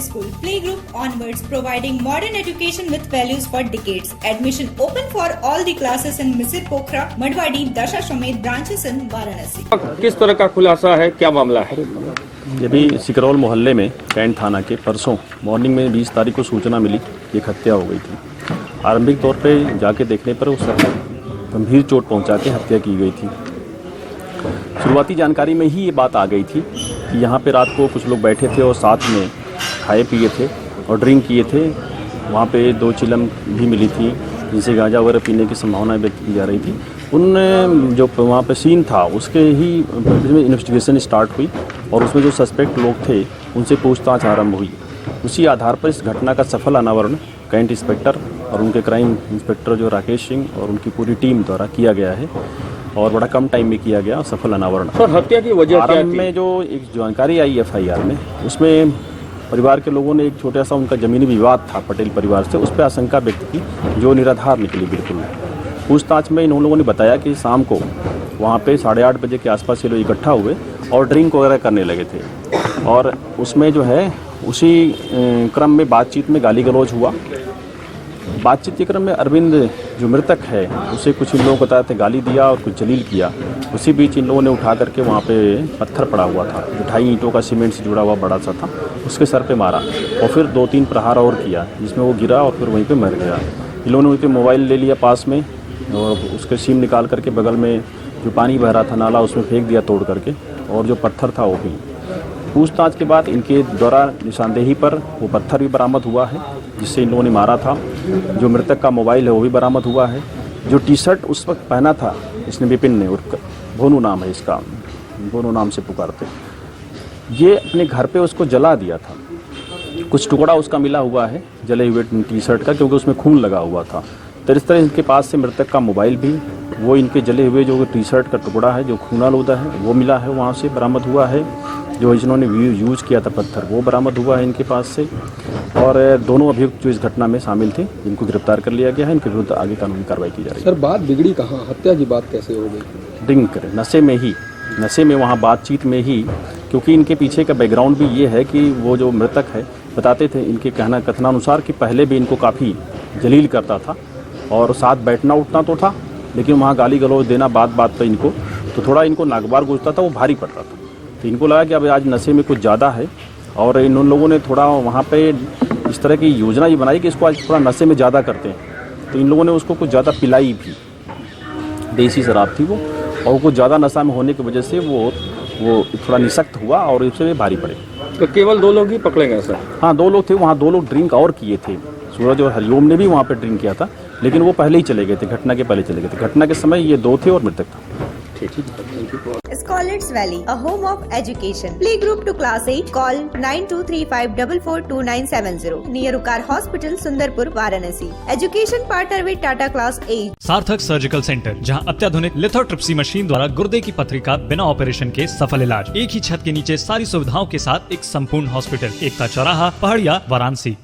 school, playgroup onwards, providing modern education with values for decades. Admission open for all the classes in Misir Pokhara, Madwadi, Dasashwamedh branches in Varanasi. किस तरह का खुलासा है, क्या मामला है? ये भी सिकरौल मोहल्ले में कैंट थाना के परसों मॉर्निंग में 20 तारीख को सूचना मिली कि एक हत्या हो गई थी। आरंभिक तौर पे जाके देखने पर उस गंभीर चोट पहुंचा के हत्या की गई थी। शुरुआती जानकारी में ही ये बात आ गई थी कि यहाँ पे रात को कुछ लोग बैठे थे और साथ में खाए पिए थे और ड्रिंक किए थे। वहाँ पे 2 चिलम भी मिली थी जिनसे गांजा वगैरह पीने की संभावना व्यक्त की जा रही थी। उन जो वहाँ पे सीन था उसके ही इन्वेस्टिगेशन स्टार्ट हुई और उसमें जो सस्पेक्ट लोग थे उनसे पूछताछ आरंभ हुई। उसी आधार पर इस घटना का सफल अनावरण कैंट इंस्पेक्टर और उनके क्राइम इंस्पेक्टर जो राकेश सिंह और उनकी पूरी टीम द्वारा किया गया है और बड़ा कम टाइम में किया गया सफल अनावरण। सर, हत्या की वजह क्या थी? में जो एक जानकारी आई FIR में, उसमें परिवार के लोगों ने एक छोटा सा उनका जमीनी विवाद था पटेल परिवार से, उस पर आशंका व्यक्त की जो निराधार निकली बिल्कुल। पूछताछ में इन लोगों ने बताया कि शाम को वहाँ पे 8:30 बजे के आसपास ये लोग इकट्ठा हुए और ड्रिंक वगैरह करने लगे थे और उसमें जो है उसी क्रम में बातचीत में गाली गलौज हुआ। बातचीत के क्रम में अरविंद जो मृतक है उसे कुछ इन लोगों को बताया थे गाली दिया और कुछ जलील किया। उसी बीच इन लोगों ने उठा करके वहाँ पे पत्थर पड़ा हुआ था, 2.5 ईंटों का सीमेंट से जुड़ा हुआ बड़ा सा था, उसके सर पे मारा और फिर 2-3 प्रहार और किया जिसमें वो गिरा और फिर वहीं पे मर गया। इन लोगों ने उनके मोबाइल ले लिया पास में और उसके सिम निकाल करके बगल में जो पानी बह रहा था नाला उसमें फेंक दिया तोड़ करके, और जो पत्थर था वो भी। पूछताछ के बाद इनके द्वारा निशानदेही पर वो पत्थर भी बरामद हुआ है जिससे इन लोगों ने मारा था। जो मृतक का मोबाइल है वो भी बरामद हुआ है। जो टी-शर्ट उस वक्त पहना था इसने विपिन ने, और भोनू नाम है इसका, भोनू नाम से पुकारते, ये अपने घर पे उसको जला दिया था। कुछ टुकड़ा उसका मिला हुआ है जले हुए टी-शर्ट का, क्योंकि उसमें खून लगा हुआ था। तो इस तरह इनके पास से मृतक का मोबाइल भी, वो इनके जले हुए जो टी-शर्ट का टुकड़ा है जो खूनालूदा है वो मिला है, वहाँ से बरामद हुआ है। जो जिन्होंने यूज़ किया था पत्थर वो बरामद हुआ है इनके पास से, और दोनों अभियुक्त जो इस घटना में शामिल थे इनको गिरफ्तार कर लिया गया है। इनके विरुद्ध आगे कानूनी कार्रवाई की जा रही है। सर, बात बिगड़ी कहाँ? हत्या की बात कैसे हो गई? ड्रिंक नशे में ही, नशे में वहाँ बातचीत में ही, क्योंकि इनके पीछे का बैकग्राउंड भी ये है कि वो जो मृतक है बताते थे इनके कथनानुसार कि पहले भी इनको काफ़ी जलील करता था और साथ बैठना उठना तो था, लेकिन वहाँ गाली गलौज देना बात बात पर इनको तो थोड़ा इनको नागवार गुजरता था, वो भारी पड़ता था। तो इनको लगा कि अब आज नशे में कुछ ज़्यादा है और इन लोगों ने थोड़ा वहाँ पे इस तरह की योजना ये बनाई कि इसको आज थोड़ा नशे में ज़्यादा करते हैं। तो इन लोगों ने उसको कुछ ज़्यादा पिलाई भी, देसी शराब थी वो, और कुछ ज़्यादा नशा में होने की वजह से वो थोड़ा निसक्त हुआ और इससे भारी पड़े। तो केवल 2 लोग ही पकड़े गए सर? हाँ, 2 लोग थे वहाँ, 2 लोग ड्रिंक और किए थे। सूरज और हरिओम ने भी वहाँ पे ड्रिंक किया था, लेकिन वो पहले ही चले गए थे, घटना के पहले चले गए थे। घटना के समय ये 2 थे और मृतक था। Scholars Valley, a home of education. Playgroup to class 8. Call 9235442970. Near Ukar Hospital, Sundarpur, Varanasi. Education partner with Tata Class 8. सार्थक सर्जिकल सेंटर, जहां अत्याधुनिक लिथोट्रिप्सी मशीन द्वारा गुर्दे की पथरी का बिना ऑपरेशन के सफल इलाज। एक ही छत के नीचे सारी सुविधाओं के साथ एक संपूर्ण हॉस्पिटल। एकता चौराहा, पहाड़िया, वाराणसी।